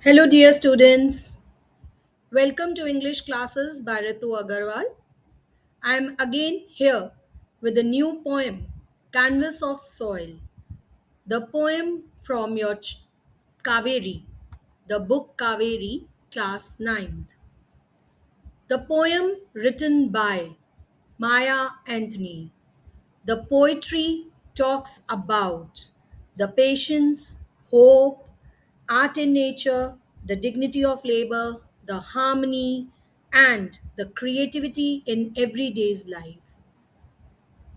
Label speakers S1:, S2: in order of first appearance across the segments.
S1: Hello, dear students. Welcome to English classes by Ritu Agarwal. I am again here with a new poem, Canvas of Soil. The poem from your Kaveri, the book Kaveri, class ninth. The poem written by Maya Anthony. The poetry talks about the patience, hope, art in nature, the dignity of labor, the harmony, and the creativity in everyday's life.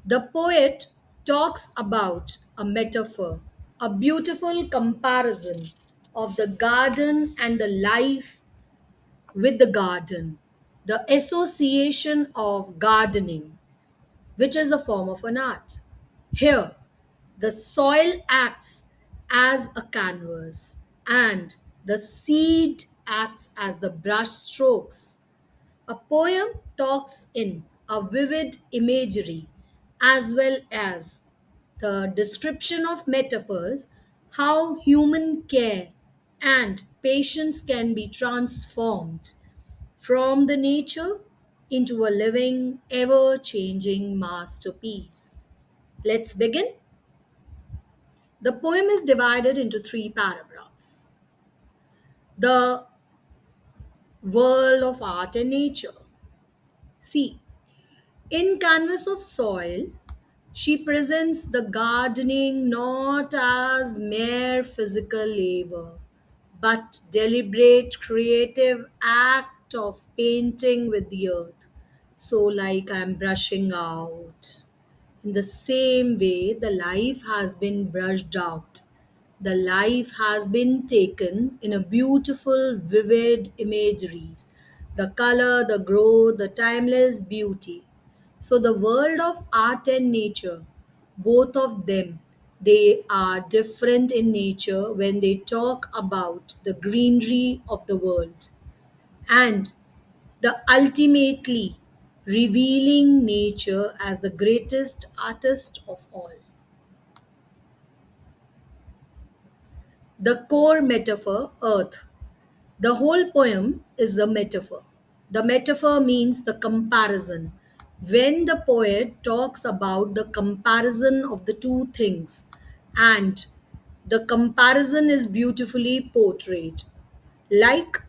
S1: The poet talks about a metaphor, a beautiful comparison of the garden and the life with the garden, the association of gardening, which is a form of an art. Here, the soil acts as a canvas and the seed acts as the brush strokes. A poem talks in a vivid imagery as well as the description of metaphors, how human care and patience can be transformed from the nature into a living, ever changing masterpiece. Let's begin. The poem is divided into three paragraphs. The world of art and nature. See, in Canvas of Soil, she presents the gardening not as mere physical labor, but deliberate creative act of painting with the earth. So, like I'm brushing out. In the same way, the life has been brushed out. The life has been taken in a beautiful, vivid imageries. The color, the growth, the timeless beauty. So the world of art and nature, both of them, they are different in nature when they talk about the greenery of the world and the ultimately revealing nature as the greatest artist of all. The core metaphor, Earth. The whole poem is a metaphor. The metaphor means the comparison. When the poet talks about the comparison of the two things, and the comparison is beautifully portrayed. Like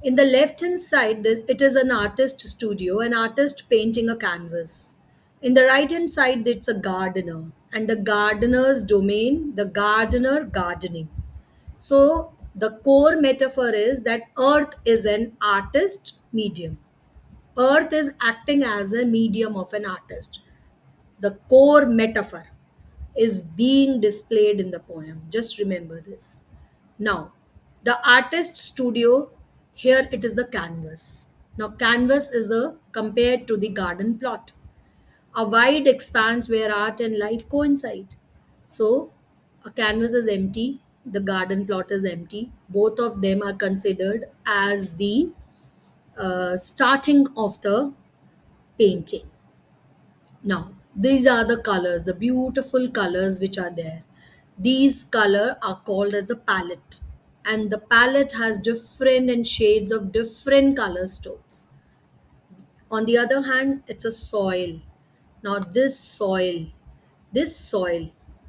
S1: in the left hand side, it is an artist studio, an artist painting a canvas. In the right hand side, it's a gardener, and the gardener's domain, the gardener gardening. So, the core metaphor is that earth is an artist medium. Earth is acting as a medium of an artist. The core metaphor is being displayed in the poem. Just remember this. Now, the artist studio, here it is the canvas. Now, canvas is a compared to the garden plot, a wide expanse where art and life coincide. So, a canvas is empty, the garden plot is empty. Both of them are considered as the starting of the painting. Now, these are the colors, the beautiful colors which are there. These color are called as the palette, and the palette has different and shades of different color tones. On the other hand, it's a soil. Now, this soil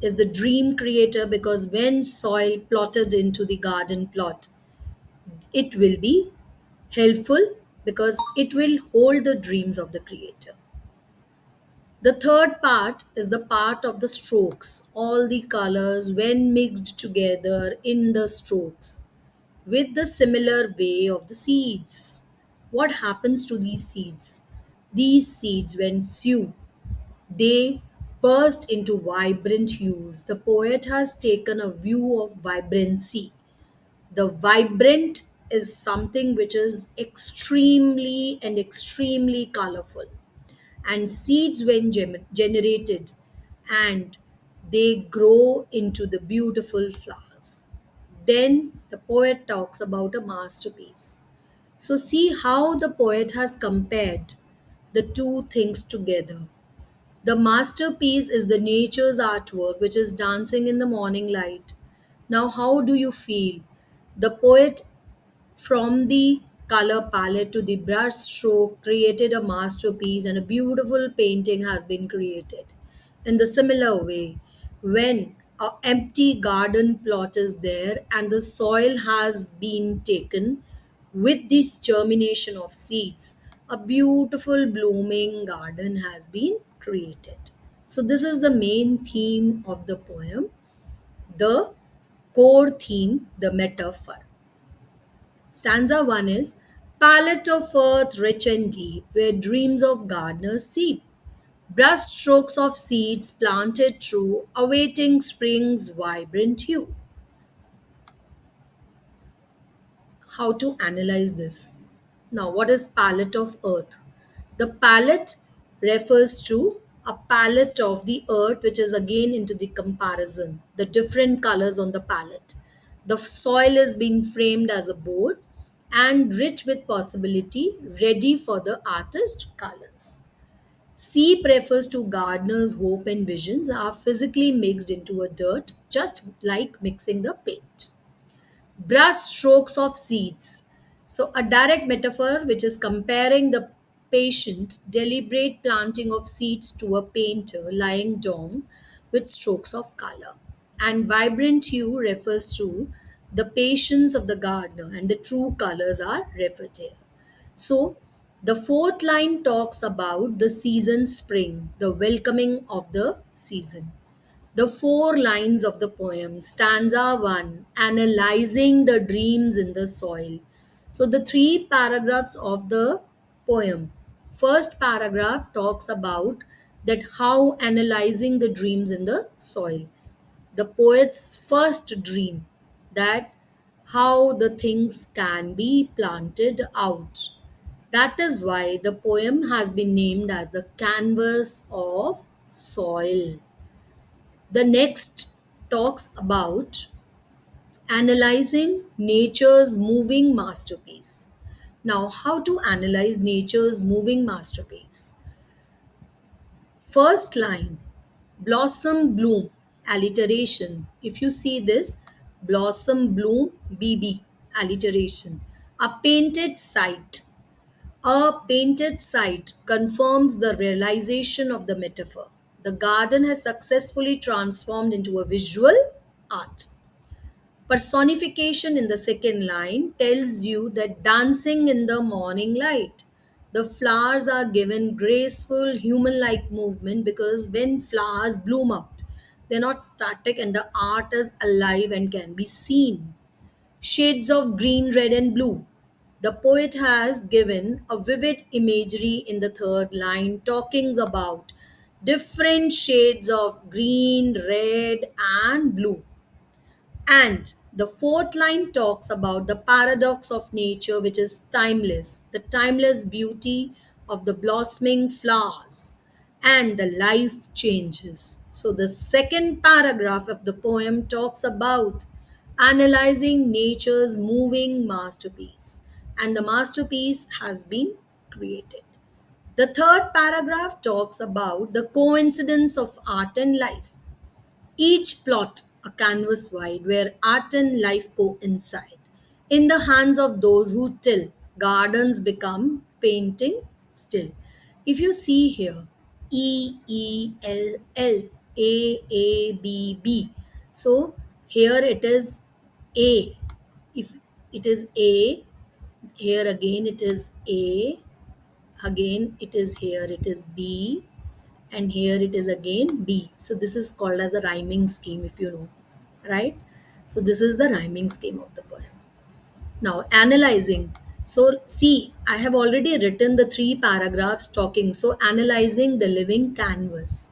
S1: is the dream creator because when soil plotted into the garden plot, it will be helpful because it will hold the dreams of the creator. The third part is the part of the strokes, all the colors when mixed together in the strokes with the similar way of the seeds. What happens to these seeds? These seeds, when sow, they burst into vibrant hues. The poet has taken a view of vibrancy. The vibrant is something which is extremely and extremely colorful. And seeds, when generated, and they grow into the beautiful flowers. Then the poet talks about a masterpiece. So, see how the poet has compared the two things together. The masterpiece is the nature's artwork, which is dancing in the morning light. Now, how do you feel? The poet from the color palette to the brush stroke created a masterpiece, and a beautiful painting has been created. In the similar way, when a empty garden plot is there and the soil has been taken with this germination of seeds, a beautiful blooming garden has been created. So this is the main theme of the poem, the core theme, the metaphor. Stanza 1 is palette of earth rich and deep, where dreams of gardeners seep. Brush strokes of seeds planted true, awaiting spring's vibrant hue. How to analyze this? Now, what is palette of earth? The palette refers to a palette of the earth, which is again into the comparison, the different colors on the palette. The soil is being framed as a board and rich with possibility, ready for the artist colors. Seep refers to gardener's hope and visions are physically mixed into a dirt, just like mixing the paint. Brush strokes of seeds. So, a direct metaphor which is comparing the patient, deliberate planting of seeds to a painter lying down with strokes of color. And vibrant hue refers to the patience of the gardener, and the true colors are referred here. So, the fourth line talks about the season spring, the welcoming of the season. The four lines of the poem, stanza 1, analyzing the dreams in the soil. So, the three paragraphs of the poem. First paragraph talks about that how analyzing the dreams in the soil. The poet's first dream, that how the things can be planted out. That is why the poem has been named as the canvas of soil. The next talks about analyzing nature's moving masterpiece. Now, how to analyze nature's moving masterpiece? First line, blossom bloom, alliteration. If you see this, blossom bloom, BB, alliteration. A painted sight. A painted sight confirms the realization of the metaphor. The garden has successfully transformed into a visual art. Personification in the second line tells you that dancing in the morning light. The flowers are given graceful human like movement because when flowers bloom out, they're not static and the art is alive and can be seen. Shades of green, red, and blue. The poet has given a vivid imagery in the third line, talking about different shades of green, red, and blue. And the fourth line talks about the paradox of nature, which is timeless, the timeless beauty of the blossoming flowers, and the life changes. So, the second paragraph of the poem talks about analyzing nature's moving masterpiece, and the masterpiece has been created. The third paragraph talks about the coincidence of art and life. Each plot a canvas wide where art and life coincide. In the hands of those who till, gardens become painting still. If you see here, EELLAABB. So here it is A. If it is A, here again it is A, again it is here it is B, and here it is again B. So this is called as a rhyming scheme, if you know, right? So this is the rhyming scheme of the poem. Now analyzing. So see, I have already written the three paragraphs talking. So analyzing the living canvas.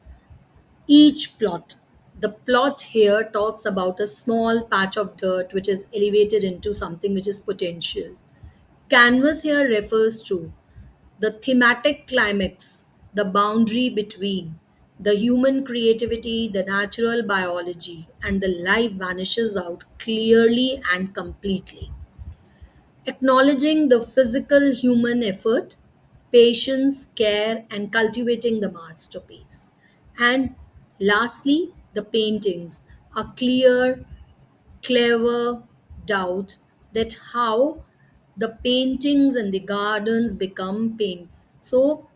S1: Each plot. The plot here talks about a small patch of dirt which is elevated into something which is potential. Canvas here refers to the thematic climax, the boundary between the human creativity, the natural biology, and the life vanishes out clearly and completely. Acknowledging the physical human effort, patience, care, and cultivating the masterpiece. And lastly, the paintings, a clear, clever doubt that how The paintings and the gardens become paint. So,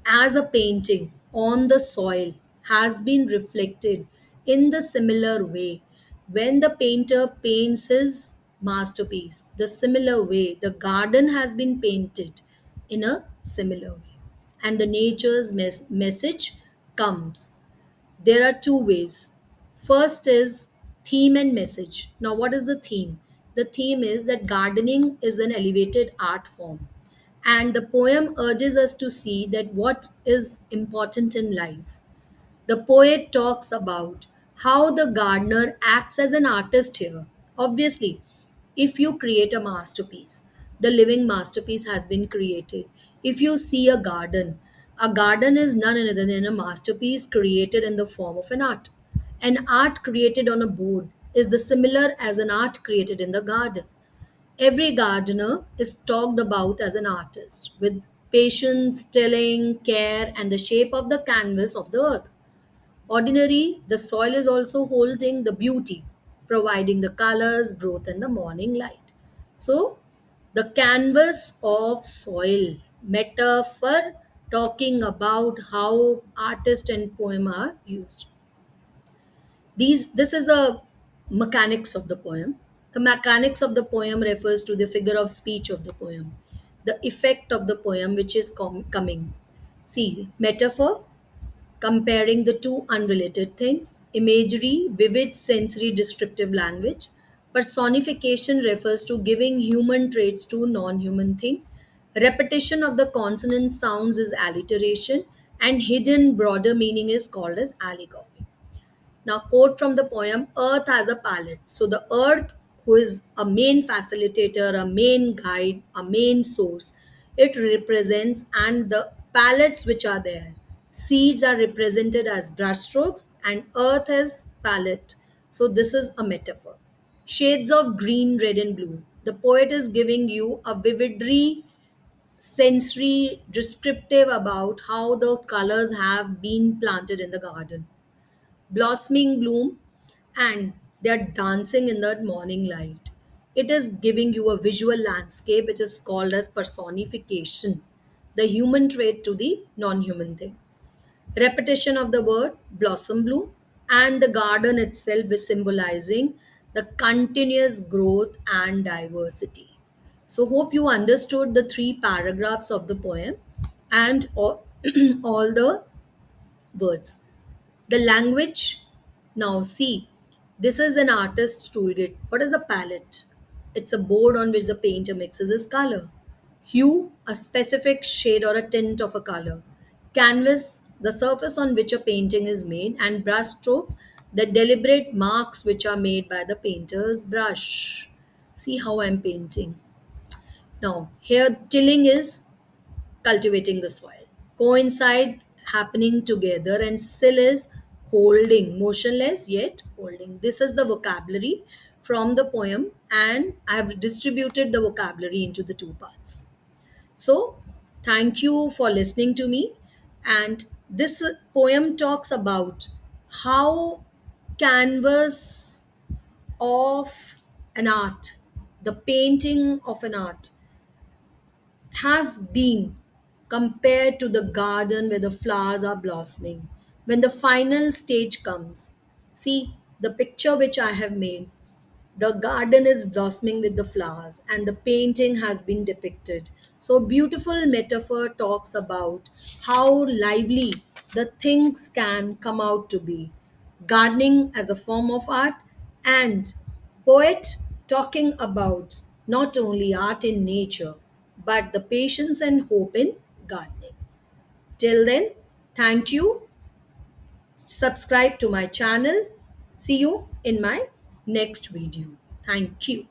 S1: as a painting on the soil has been reflected in the similar way when the painter paints his masterpiece, the similar way the garden has been painted in a similar way, and the nature's message comes. There are two ways. First is theme and message. Now, what is the theme? The theme is that gardening is an elevated art form. And the poem urges us to see that what is important in life. The poet talks about how the gardener acts as an artist here. Obviously, if you create a masterpiece, the living masterpiece has been created. If you see a garden is none other than a masterpiece created in the form of an art. An art created on a board is the similar as an art created in the garden. Every gardener is talked about as an artist with patience, tilling, care, and the shape of the canvas of the earth. Ordinary, the soil is also holding the beauty, providing the colors, growth, and the morning light. So, the canvas of soil metaphor talking about how artist and poem are used. This is a mechanics of the poem. The mechanics of the poem refers to the figure of speech of the poem, the effect of the poem which is coming. See, metaphor comparing the two unrelated things, imagery, vivid sensory descriptive language, personification refers to giving human traits to non-human thing, repetition of the consonant sounds is alliteration, and hidden broader meaning is called as allegory. Now, quote from the poem Earth as a palette. So, the earth, who is a main facilitator, a main guide, a main source, it represents, and the palettes which are there. Seeds are represented as brushstrokes, and earth as palette. So, this is a metaphor. Shades of green, red, and blue. The poet is giving you a vividly sensory descriptive about how the colors have been planted in the garden, blossoming bloom, and they're dancing in the morning light. It is giving you a visual landscape which is called as personification, the human trait to the non-human thing. Repetition of the word blossom bloom, and the garden itself is symbolizing the continuous growth and diversity. So hope you understood the three paragraphs of the poem and all the words. The language, now see, this is an artist's toolkit. What is a palette? It's a board on which the painter mixes his color. Hue, a specific shade or a tint of a color. Canvas, the surface on which a painting is made. And brush strokes, the deliberate marks which are made by the painter's brush. See how I'm painting. Now, here tilling is cultivating the soil. Coincide, happening together, and still is holding, motionless yet holding. This is the vocabulary from the poem, and I have distributed the vocabulary into the two parts. So, thank you for listening to me. And this poem talks about how canvas of an art, the painting of an art, has been compared to the garden where the flowers are blossoming. When the final stage comes, see the picture which I have made, the garden is blossoming with the flowers and the painting has been depicted. So, beautiful metaphor talks about how lively the things can come out to be. Gardening as a form of art, and poet talking about not only art in nature but the patience and hope in gardening. Till then, thank you. Subscribe to my channel. See you in my next video. Thank you.